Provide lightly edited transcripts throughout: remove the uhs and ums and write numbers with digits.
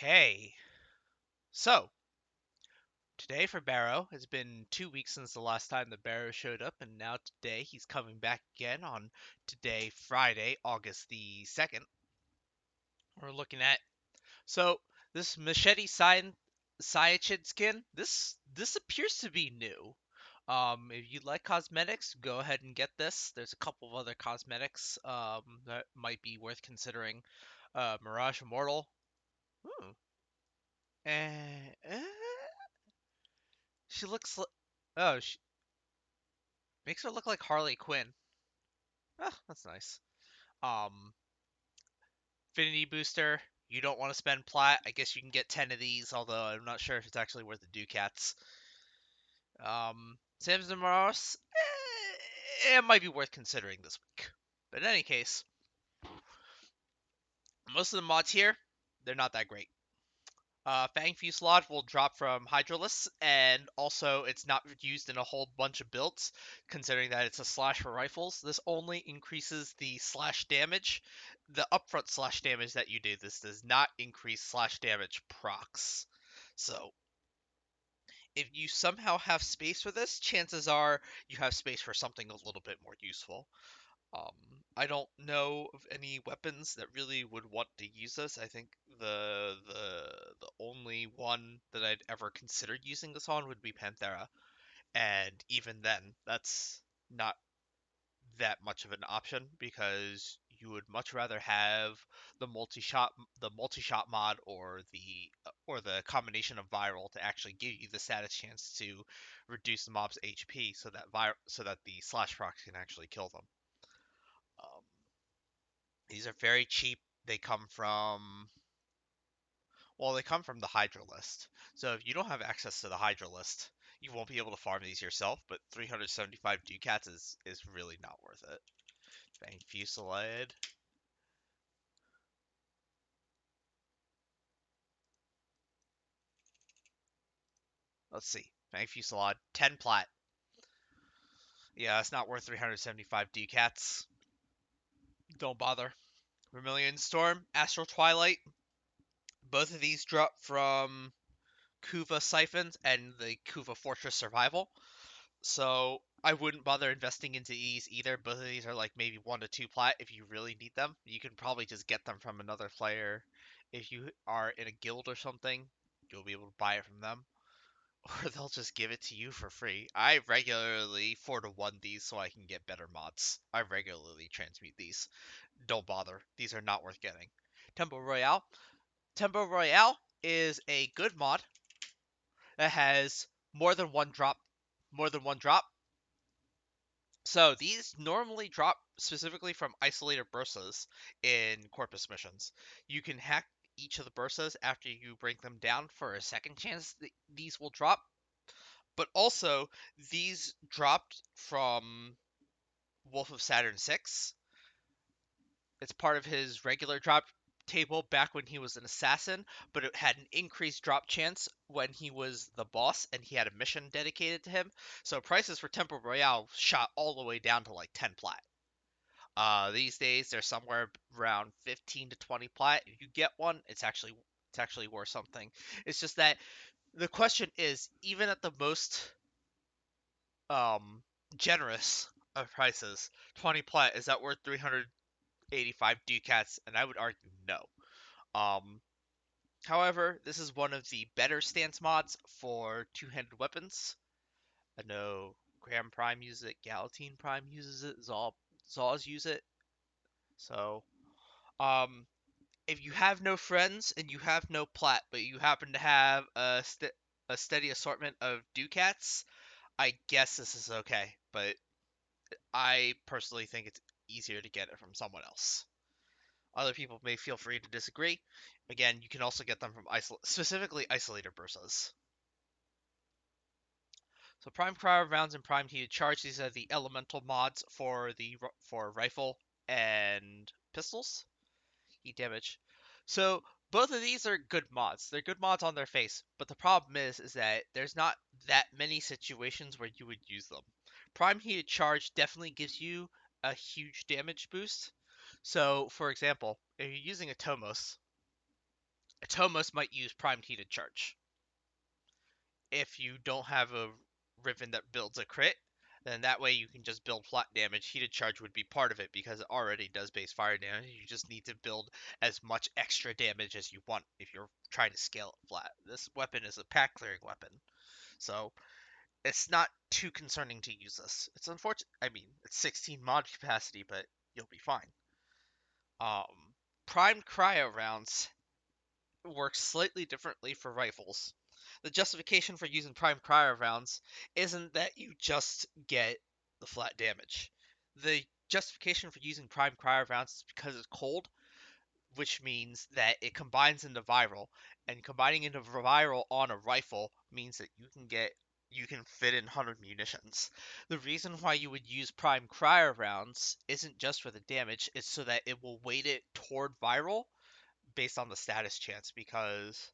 Okay, so today for Baro, it's been 2 weeks since the last time that Baro showed up, and now today he's coming back again on today, Friday, August the 2nd. We're looking at so this Machete Cyachid skin. This appears to be new. If you like cosmetics, go ahead and get this. There's a couple of other cosmetics that might be worth considering. Mirage Immortal. Ooh. Eh, She looks like she makes her look like Harley Quinn. Oh, that's nice. Um, Affinity booster. You don't want to spend plat. I guess you can get 10 of these, although I'm not sure if it's actually worth the ducats. Samson Moros. It might be worth considering this week. But in any case, most of the mods here, they're not that great. Fanged fusillade will drop from Hydrolyst, and also it's not used in a whole bunch of builds, considering that it's a slash for rifles. This only increases the slash damage, the upfront slash damage that you do. This does not increase slash damage procs. So, if you somehow have space for this, chances are you have space for something a little bit more useful. Um, I don't know of any weapons that really would want to use this. I think the only one that I'd ever considered using this on would be Panthera, and even then, that's not that much of an option because you would much rather have the multi-shot mod or the combination of viral to actually give you the status chance to reduce the mob's HP so that the slash proc can actually kill them. Um, These are very cheap. They come from they come from the Hydrolyst. So if you don't have access to the Hydrolyst, you won't be able to farm these yourself. But 375 ducats is really not worth it. Bang fusillade. Let's see. Bang fusillade. 10 plat. Yeah, it's not worth 375 ducats. Don't bother. Vermillion Storm, Astral Twilight. Both of these drop from Kuva Siphons and the Kuva Fortress Survival. So I wouldn't bother investing into these either. Both of these are like maybe 1 to 2 plat if you really need them. You can probably just get them from another player. If you are in a guild or something, you'll be able to buy it from them. Or they'll just give it to you for free. I regularly 4-to-1 these so I can get better mods. I regularly transmute these. Don't bother. These are not worth getting. Tempo Royale. Tempo Royale is a good mod that has more than one drop. More than one drop. So these normally drop specifically from Isolator Bursas in Corpus missions. You can hack each of the Bursas after you bring them down for a second chance these will drop. But also, these dropped from Wolf of Saturn 6. It's part of his regular drop table back when he was an assassin, but it had an increased drop chance when he was the boss and he had a mission dedicated to him. So prices for Temple Royale shot all the way down to like 10 plat. These days they're somewhere around 15 to 20 plat. If you get one, it's actually worth something. It's just that the question is, even at the most um generous of prices, 20 plat, is that worth 385 ducats? And I would argue no. Um, However, this is one of the better stance mods for two-handed weapons. I know Graham Prime uses it, Galatine Prime uses it, Zaws use it. So, um, if you have no friends and you have no plat, but you happen to have a steady assortment of ducats, I guess this is okay. But I personally think it's easier to get it from someone else. Other people may feel free to disagree. Again, you can also get them from specifically Isolator Bursas. So Prime Cryo rounds and Prime Heated Charge. These are the elemental mods for rifle and pistols. Heat damage. So both of these are good mods. They're good mods on their face, but the problem is that there's not that many situations where you would use them. Prime Heated Charge definitely gives you a huge damage boost. So, for example, if you're using a Tomos, Atomos might use primed heated charge. If you don't have a Riven that builds a crit, then that way you can just build flat damage. Heated charge would be part of it because it already does base fire damage. You just need to build as much extra damage as you want if you're trying to scale it flat. This weapon is a pack clearing weapon, so it's not too concerning to use this. It's unfortunate. I mean, it's 16 mod capacity, but you'll be fine. Primed cryo rounds works slightly differently for rifles. The justification for using prime cryo rounds isn't that you just get the flat damage. The justification for using prime cryo rounds is because it's cold, which means that it combines into viral, and combining into viral on a rifle means that you can fit in 100 munitions. The reason why you would use prime cryo rounds isn't just for the damage, it's so that it will weight it toward viral based on the status chance because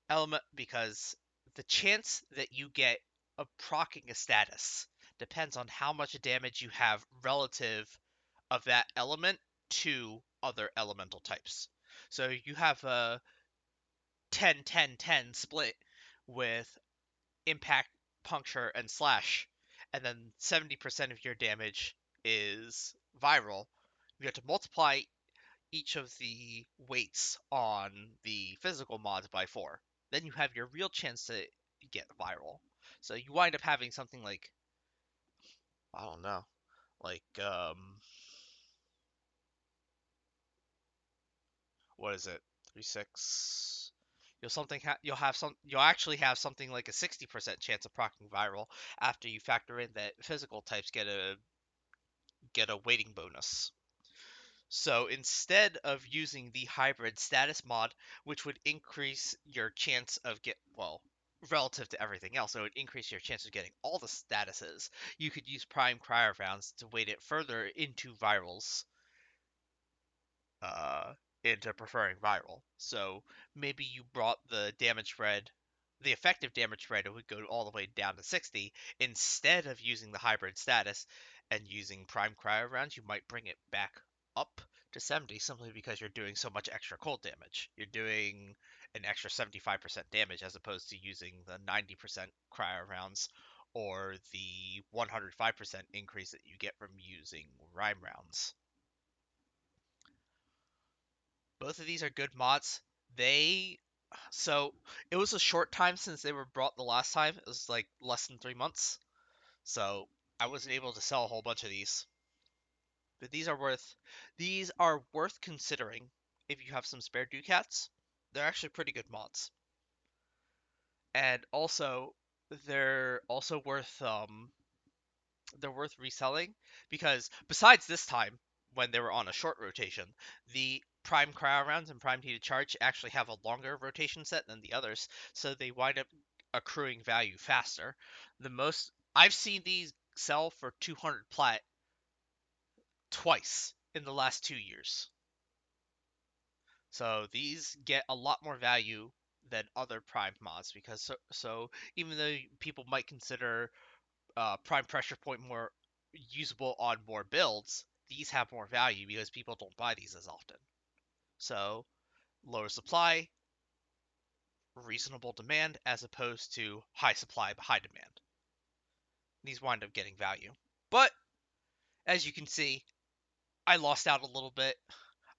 the chance that you get of proccing a status depends on how much damage you have relative of that element to other elemental types. So you have a 10-10-10 split with impact, puncture, and slash, and then 70% of your damage is viral. You have to multiply each of the weights on the physical mods by 4. Then you have your real chance to get viral. So you wind up having something like, I don't know, like what is it? 3 6. You'll actually have something like a 60% chance of proccing viral after you factor in that physical types get a weighting bonus. So instead of using the hybrid status mod, which would increase your chance of relative to everything else, it would increase your chance of getting all the statuses, you could use prime cryo rounds to weight it further into virals, uh, into preferring viral. So maybe you brought the effective damage spread, it would go all the way down to 60. Instead of using the hybrid status and using prime cryo rounds, you might bring it back up to 70 simply because you're doing so much extra cold damage. You're doing an extra 75% damage as opposed to using the 90% cryo rounds or the 105% increase that you get from using rhyme rounds. Both of these are good mods. They so it was a short time since they were brought the last time. It was like less than 3 months. So I wasn't able to sell a whole bunch of these. But these are worth considering if you have some spare ducats. They're actually pretty good mods. And also they're also worth reselling because besides this time when they were on a short rotation, the prime cryo rounds and prime heated charge actually have a longer rotation set than the others, so they wind up accruing value faster. The most I've seen these sell for 200 plat twice in the last 2 years. So these get a lot more value than other prime mods because so even though people might consider prime pressure point more usable on more builds, these have more value because people don't buy these as often. So lower supply, reasonable demand as opposed to high supply but high demand. These wind up getting value. But as you can see, I lost out a little bit.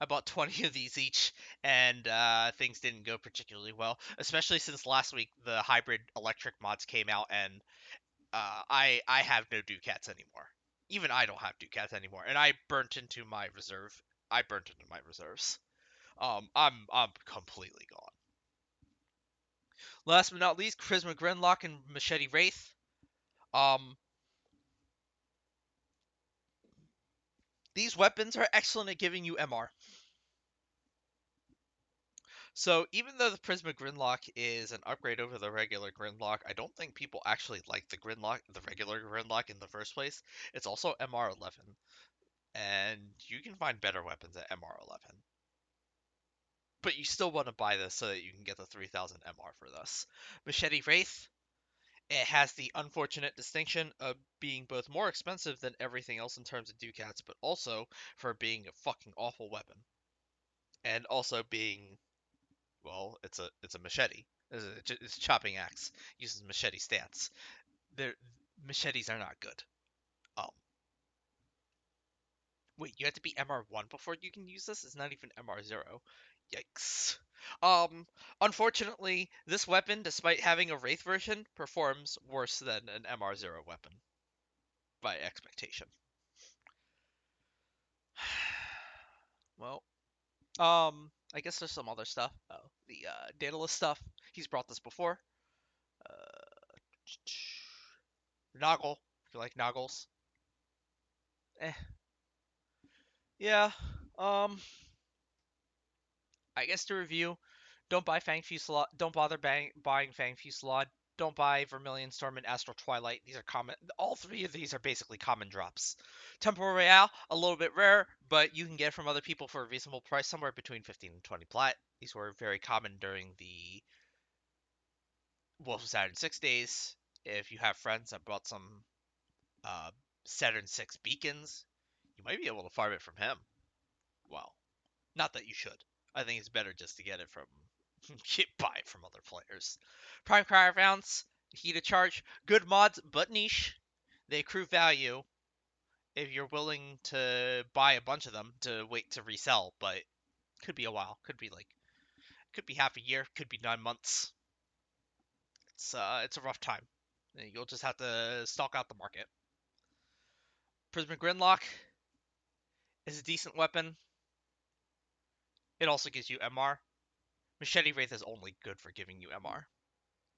I bought 20 of these each, and things didn't go particularly well, especially since last week the hybrid electric mods came out, and I have no Ducats anymore. Even I don't have Ducats anymore, and I burnt into my reserve. I burnt into my reserves. I'm completely gone. Last but not least, Prisma Grinlok and Machete Wraith. Um, these weapons are excellent at giving you MR. So even though the Prisma Grinlok is an upgrade over the regular Grinlok, I don't think people actually like the regular Grinlok in the first place. It's also MR11, and you can find better weapons at MR11. But you still want to buy this so that you can get the 3000 MR for this. Machete Wraith, it has the unfortunate distinction of being both more expensive than everything else in terms of ducats, but also for being a fucking awful weapon. And also being Well, it's a machete. It's a chopping axe. Uses machete stance. Their machetes are not good. Oh, wait, you have to be MR1 before you can use this? It's not even MR0. Yikes. Um, Unfortunately, this weapon, despite having a Wraith version, performs worse than an MR0 weapon by expectation. Well, I guess there's some other stuff. Oh, the Daedalus stuff. He's brought this before. Uh, Noggle, if you like Noggles. Eh, yeah. Um, I guess to review, don't buy Fang Fusillade. Don't bother buying Fang Fusillade. Don't buy Vermillion Storm and Astral Twilight. These are common. All three of these are basically common drops. Temporal Royale, a little bit rare, but you can get it from other people for a reasonable price, somewhere between 15 and 20 plat. These were very common during the Wolf of Saturn 6 days. If you have friends that bought some uh, Saturn 6 beacons, you might be able to farm it from him. Well, not that you should. I think it's better just to get it from buy it from other players. Prime Cryo rounds, heated charge, good mods, but niche. They accrue value if you're willing to buy a bunch of them to wait to resell, but could be a while. Could be half a year, could be 9 months. It's a rough time. You'll just have to stalk out the market. Prisma Grinlok is a decent weapon. It also gives you MR. Machete Wraith is only good for giving you MR.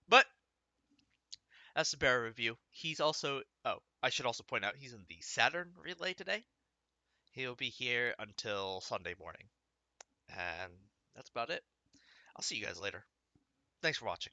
But that's the Baro review. He's also, oh, I should also point out, he's in the Saturn Relay today. He'll be here until Sunday morning. And that's about it. I'll see you guys later. Thanks for watching.